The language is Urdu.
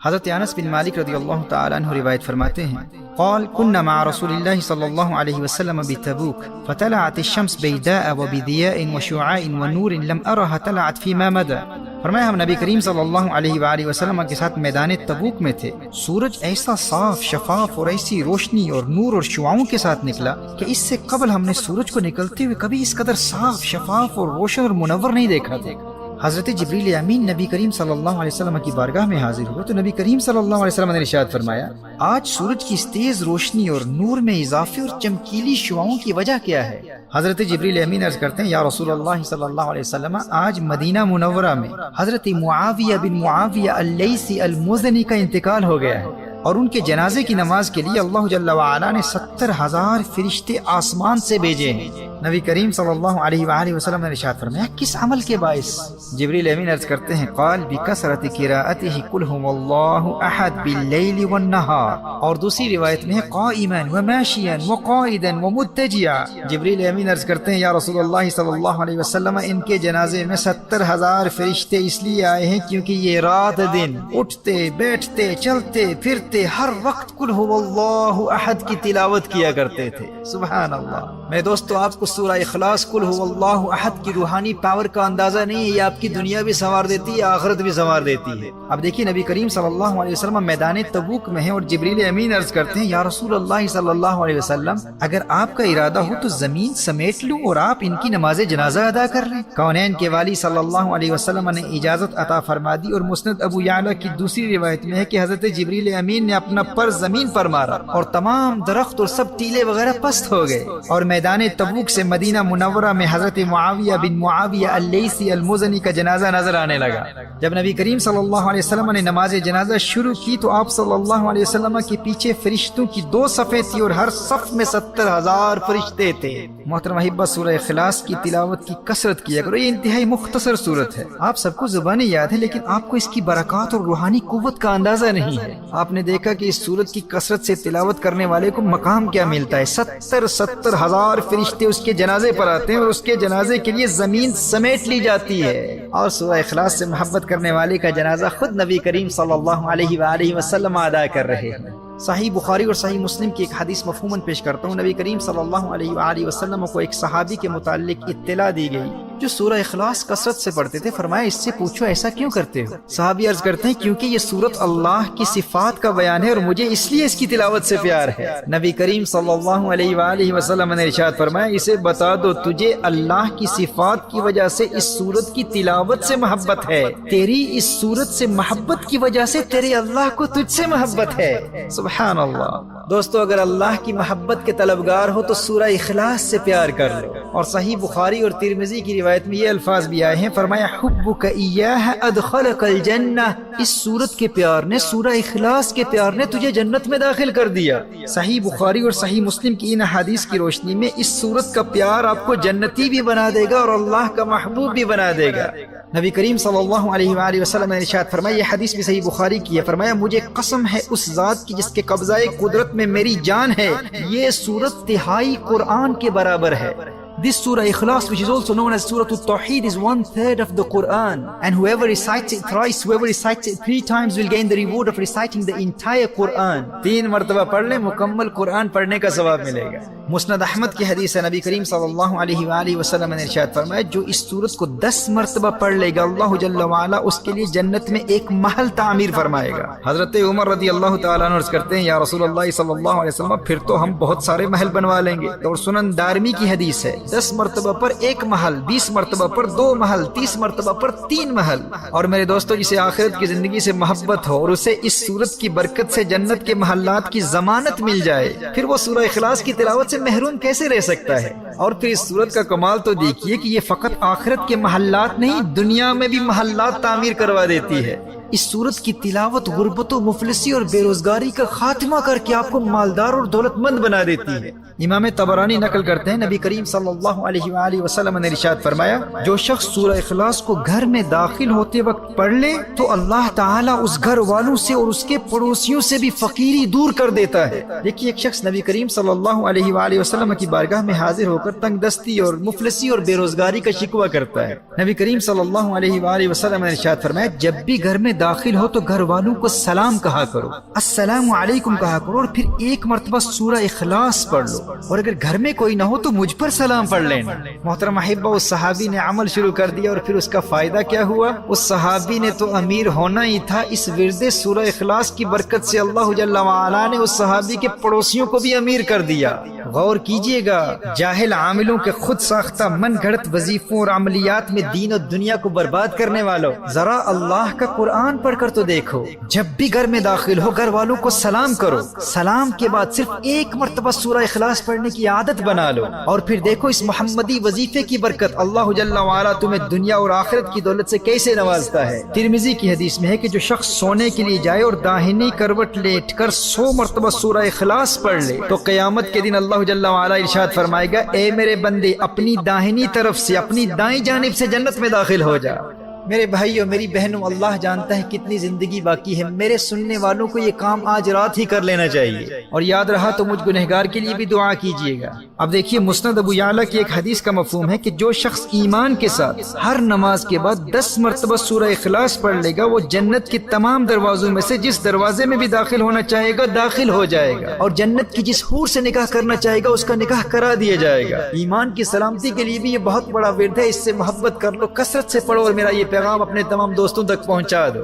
حضرت انس بن مالک رضی اللہ تعالیٰ عنہ روایت فرماتے ہیں قال كنا مع رسول الله صلى الله عليه وسلم بتبوك فطلعت الشمس بيداء وبضياء وشعاع ونور لم أرها طلعت فيما مدى. فرمایا ہم نبی کریم صلی اللہ علیہ وآلہ وسلم کے ساتھ میدان تبوک میں تھے. سورج ایسا صاف شفاف اور ایسی روشنی اور نور اور شعاعوں کے ساتھ نکلا کہ اس سے قبل ہم نے سورج کو نکلتے ہوئے کبھی اس قدر صاف شفاف اور روشن اور منور نہیں دیکھا تھا. حضرت جبریل امین نبی کریم صلی اللہ علیہ وسلم کی بارگاہ میں حاضر ہوئے تو نبی کریم صلی اللہ علیہ وسلم نے ارشاد فرمایا آج سورج کی اس تیز روشنی اور نور میں اضافے اور چمکیلی شعاعوں کی وجہ کیا ہے؟ حضرت جبریل امین عرض کرتے ہیں یا رسول اللہ صلی اللہ علیہ وسلم آج مدینہ منورہ میں حضرت معاویہ بن معاویہ اللیثی المزنی کا انتقال ہو گیا ہے اور ان کے جنازے کی نماز کے لیے اللہ جل وعلا نے 70,000 فرشتے آسمان سے بھیجے ہیں. نبی کریم صلی اللہ علیہ وآلہ وسلم نے ارشاد فرمایا کس عمل کے باعث؟ جبریل امین عرض کرتے ہیں قال بکثرت قراءته قل هو اللہ احد باللیل والنہار. اور دوسری روایت میں ہے قائما وماشیا وقائدا ومتجعا. جبریل امین عرض کرتے ہیں یا رسول اللہ صلی اللہ علیہ وسلم ان کے جنازے میں 70,000 فرشتے اس لیے آئے ہیں کیونکہ یہ رات دن اٹھتے بیٹھتے چلتے پھرتے ہر وقت قل هو اللہ احد کی تلاوت کیا کرتے تھے. سبحان اللہ. میرے دوستو آپ کو سورہ اخلاص قل هو اللہ احد کی روحانی پاور کا اندازہ نہیں ہے. یہ آپ کی دنیا بھی سنوار دیتی ہے آخرت بھی سنوار دیتی ہے. اب دیکھیے نبی کریم صلی اللہ علیہ وسلم میدان تبوک میں ہیں اور جبریل امین عرض کرتے ہیں یا رسول اللہ صلی اللہ علیہ وسلم اگر آپ کا ارادہ ہو تو زمین سمیٹ لوں اور آپ ان کی نماز جنازہ ادا کر لیں. کونین کے والی صلی اللہ علیہ وسلم نے اجازت عطا فرما دی اور مسند ابو یعلا کی دوسری روایت میں ہے کہ حضرت جبریل امین نے اپنا پر زمین پر مارا اور تمام درخت اور سب ٹیلے وغیرہ پست ہو گئے اور میدان تبوک سے مدینہ منورہ میں حضرت معاویہ بن معاویہ اللیثی المزنی کا جنازہ نظر آنے لگا. جب نبی کریم صلی اللہ علیہ وسلم نے نماز جنازہ شروع کی تو آپ صلی اللہ علیہ وسلم کے پیچھے فرشتوں کی 2 صفیں تھی اور ہر صف میں 70,000 فرشتے تھے. محترم احبہ سورہ اخلاص کی تلاوت کی کثرت کیا کرو. یہ انتہائی مختصر سورت ہے. آپ سب کو زبانی یاد ہے لیکن آپ کو اس کی برکات اور روحانی قوت کا اندازہ نہیں ہے. آپ نے دیکھا کہ اس سورت کی کثرت سے تلاوت کرنے والے کو مقام کیا ملتا ہے. 70,000 فرشتے اس کے جنازے پر آتے ہیں اور اس کے جنازے کے لیے زمین سمیٹ لی جاتی ہے. اور سورہ اخلاص سے محبت کرنے والے کا جنازہ خود نبی کریم صلی اللہ علیہ وآلہ وسلم ادا کر رہے ہیں. صحیح بخاری اور صحیح مسلم کی ایک حدیث مفہوماً پیش کرتا ہوں. نبی کریم صلی اللہ علیہ وآلہ وسلم کو ایک صحابی کے متعلق اطلاع دی گئی جو سورہ اخلاص کثرت سے پڑھتے تھے. فرمایا اس سے پوچھو ایسا کیوں کرتے ہو؟ صحابی عرض کرتے ہیں کیونکہ یہ سورت اللہ کی صفات کا بیان ہے اور مجھے اس لیے اس کی تلاوت سے پیار ہے. نبی کریم صلی اللہ علیہ وآلہ وسلم نے ارشاد فرمایا اسے بتا دو تجھے اللہ کی صفات کی وجہ سے اس سورت کی تلاوت سے محبت ہے. تیری اس سورت سے محبت کی وجہ سے تیرے اللہ کو تجھ سے محبت ہے. سبحان اللہ. دوستو اگر اللہ کی محبت کے طلبگار ہو تو سورہ اخلاص سے پیار کر لو. اور صحیح بخاری اور ترمذی کی روایت میں یہ الفاظ بھی آئے ہیں. فرمایا حبک ایاہ ادخلک الجنہ. اس سورت کے پیار نے سورہ اخلاص کے پیار نے تجھے جنت میں داخل کر دیا. صحیح بخاری اور صحیح مسلم کی ان احادیث کی روشنی میں اس سورت کا پیار آپ کو جنتی بھی بنا دے گا اور اللہ کا محبوب بھی بنا دے گا. نبی کریم صلی اللہ علیہ وآلہ وسلم نے ارشاد فرمایا یہ حدیث بھی صحیح بخاری کی ہے. فرمایا مجھے قسم ہے اس ذات کی جس کے قبضہ قدرت میں میری جان ہے یہ سورت تہائی قرآن کے برابر ہے. This Surah Ikhlas, which is also known as Surah Al-Tawheed, is 1/3 of the Quran. And whoever recites it thrice, whoever recites it 3 times will gain the reward of reciting the entire Quran. 3 مرتبہ پڑھ لیں مکمل قرآن پڑھنے کا ثواب ملے گا. مسند احمد کی حدیث ہے نبی کریم صلی اللہ علیہ وآلہ وسلم نے ارشاد فرمایا جو اس سورت کو 10 مرتبہ پڑھ لے گا اللہ جل وعلا اس کے لیے جنت میں ایک محل تعمیر فرمائے گا. حضرت عمر رضی اللہ تعالیٰ عنہ عرض کرتے ہیں یا رسول اللہ صلی اللہ علیہ وسلم پھر تو ہم بہت سارے محل بنوا لیں گے. اور سنن دارمی کی حدیث ہے 10 مرتبہ پر 1 محل، 20 مرتبہ پر 2 محل، 30 مرتبہ پر 3 محل. اور میرے دوستو جسے آخرت کی زندگی سے محبت ہو اور اسے اس سورت کی برکت سے جنت کے محلات کی ضمانت مل جائے پھر وہ سورہ اخلاص کی تلاوت سے محروم کیسے رہ سکتا ہے؟ اور پھر اس سورت کا کمال تو دیکھیے کہ یہ فقط آخرت کے محلات نہیں دنیا میں بھی محلات تعمیر کروا دیتی ہے. اس سورت کی تلاوت غربت و مفلسی اور بے روزگاری کا خاتمہ کر کے آپ کو مالدار اور دولت مند بنا دیتی ہے. امام طبرانی نقل کرتے ہیں نبی کریم صلی اللہ علیہ وآلہ وسلم نے ارشاد فرمایا جو شخص سورہ اخلاص کو گھر میں داخل ہوتے وقت پڑھ لے تو اللہ تعالیٰ اس گھر والوں سے اور اس کے پڑوسیوں سے بھی فقیری دور کر دیتا ہے. دیکھیے ایک شخص نبی کریم صلی اللہ علیہ وآلہ وسلم کی بارگاہ میں حاضر ہو کر تنگ دستی اور مفلسی اور بے روزگاری کا شکوہ کرتا ہے. نبی کریم صلی اللہ علیہ وآلہ وسلم نے ارشاد فرمایا جب بھی گھر میں داخل ہو تو گھر والوں کو سلام کہا کرو، السلام علیکم کہا کرو، اور پھر ایک مرتبہ سورہ اخلاص پڑھ لو، اور اگر گھر میں کوئی نہ ہو تو مجھ پر سلام پڑھ لینا۔ محترم احبہ، اس صحابی نے عمل شروع کر دیا اور پھر اس کا فائدہ کیا ہوا؟ اس صحابی نے تو امیر ہونا ہی تھا، اس ورد سورہ اخلاص کی برکت سے اللہ جل وعلا نے اس صحابی کے پڑوسیوں کو بھی امیر کر دیا۔ غور کیجئے گا، جاہل عاملوں کے خود ساختہ من گھڑت وظیفوں اور عملیات میں دین اور دنیا کو برباد کرنے والوں، ذرا اللہ کا قرآن پڑھ کر تو دیکھو، جب بھی گھر میں داخل ہو گھر والوں کو سلام کرو، سلام کے بعد صرف ایک مرتبہ سورہ اخلاص پڑھنے کی عادت بنا لو، اور پھر دیکھو اس محمدی وظیفے کی برکت اللہ جل وعلا تمہیں دنیا اور آخرت کی دولت سے کیسے نوازتا ہے۔ ترمذی کی حدیث میں ہے کہ جو شخص سونے کے لیے جائے اور داہنی کروٹ لیٹ کر 100 مرتبہ سورہ اخلاص پڑھ لے تو قیامت کے دن اللہ جل وعلا ارشاد فرمائے گا، اے میرے بندے اپنی داہنی طرف سے اپنی دائیں جانب سے جنت میں داخل ہو جا۔ میرے بھائیوں، میری بہنوں، اللہ جانتا ہے کتنی زندگی باقی ہے، میرے سننے والوں کو یہ کام آج رات ہی کر لینا چاہیے، اور یاد رہا تو مجھ گنہگار کے لیے بھی دعا کیجیے گا۔ اب دیکھیے، مسند ابو یعلا کی ایک حدیث کا مفہوم ہے کہ جو شخص ایمان کے ساتھ ہر نماز کے بعد 10 مرتبہ سورہ اخلاص پڑھ لے گا، وہ جنت کے تمام دروازوں میں سے جس دروازے میں بھی داخل ہونا چاہے گا داخل ہو جائے گا، اور جنت کی جس حور سے نکاح کرنا چاہے گا اس کا نکاح کرا دیا جائے گا۔ ایمان کی سلامتی کے لیے بھی یہ بہت بڑا ورد ہے، اس سے محبت کر لو، کثرت سے پڑھو، اور میرا یہ پیغام اپنے تمام دوستوں تک پہنچا دو۔